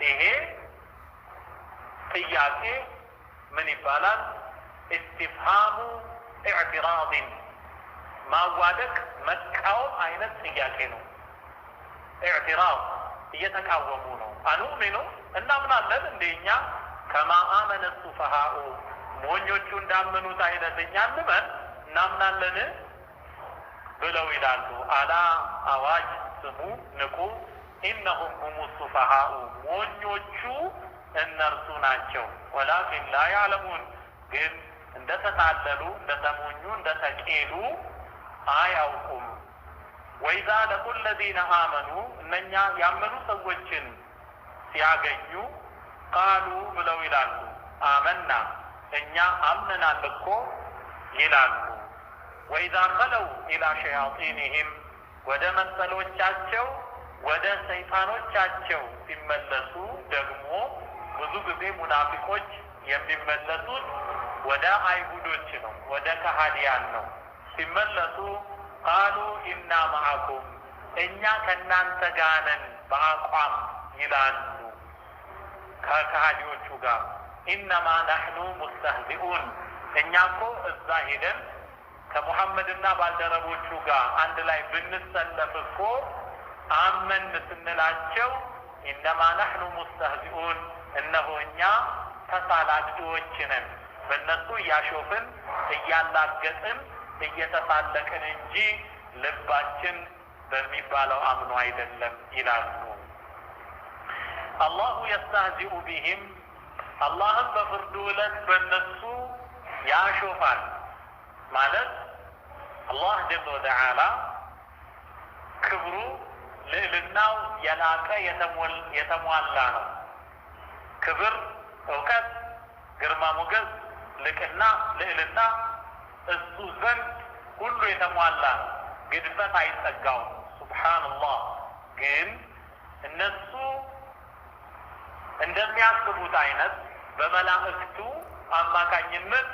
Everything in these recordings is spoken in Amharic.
ይሄ ጥያቄ ምን ይባላል? استفهام اعتراض ማዋደቅ መቃወም አይነት ጥያቄ ነው። اعتراض እየተቃወሙ ነው። አንኡሚኑ እናምናለን እንደኛ ከማ አመነ السفهاء ሞኞቹ እንዳመኑት አይነት እኛ እናምናለን ብለው ይላሉ። አላ አዋጅ ስሙ ንቁ إنهم هم السفهاء ሞኞቹ እነርሱ ናቸው። ولكن لا يعلمون ግን እንደተታለሉ እንደተሞኙ እንደተቀሉ አያውቁም። وإذا لقوا الذين آمنوا እነኛ ያመኑ ሰዎችን ሲያገኙ قالوا ብለው ይላሉ آمنا እኛ አምነናል እኮ ይላሉ። وإذا خلوا إلى شياطينهم ወደ መሰሎቻቸው ወደ ሰይጣኖቻቸው ሲመለሱ ደግሞ ብዙ ጊዜ ሙናፊቆች የሚመለሱት ወደ አይሁዶች ነው፣ ወደ ከሃዲያን ነው። ሲመለሱ قالوا إنا معكم እኛ ከናንተ ጋር ነን በአቋም ይላሉ ከከሃዲዎቹ ጋር። إنما نحن مستهزئون እኛ እኮ እዛ ሄደን ከሙሐመድና ባልደረቦቹ ጋር አንድ ላይ ብንሰለፍ እኮ አመን ስንላቸው إنما نحن مستهزئون እነሆ እኛ ተሳላቂዎች ነን በእነሱ ያሾፍን እያላገጥን እየተሳለቅን እንጂ ልባችን በሚባለው አምኖ አይደለም ይላሉ። አላሁ يستهزئ بهم አላህ በፍርዱ ዕለት በእነሱ ያሾፋል ማለት አላህ ጀለ ወተዓላ ክብሩ ልዕልናው የላቀ የተሟላ ነው። ክብር እውቀት ግርማ ሞገስ ልቅና ልዕልና እሱ ዘንድ ሁሉ የተሟላ ነው። ግድፈት አይጠጋውም። ሱብሃንአላህ። ግን እነሱ እንደሚያስቡት አይነት በመላእክቱ አማካኝነት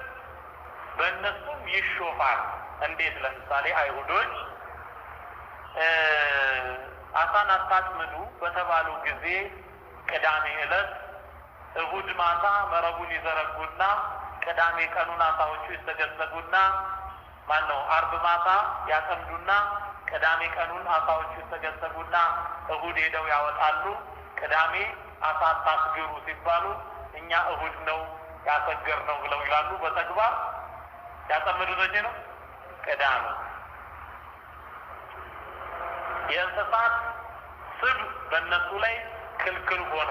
በእነሱም ይሾፋል። እንዴት? ለምሳሌ አይሁዶች አሳን አታጥምዱ በተባሉ ጊዜ ቅዳሜ ዕለት እሁድ ማታ መረቡን ይዘረጉና ቅዳሜ ቀኑን አሳዎቹ ይሰገሰጉና አርብ ማታ ያጠምዱና ቅዳሜ ቀኑን አሳዎቹ ይሰገሰጉና እሁድ ሄደው ያወጣሉ። ቅዳሜ አሳ ታስገሩ ሲባሉ እኛ እሁድ ነው ያሰገርነው ብለው ይላሉ። በተግባር ያጠምዱት መቼ ነው? ቅዳሜ። የእንስሳት ስብ በእነሱ ላይ ክልክል ሆነ።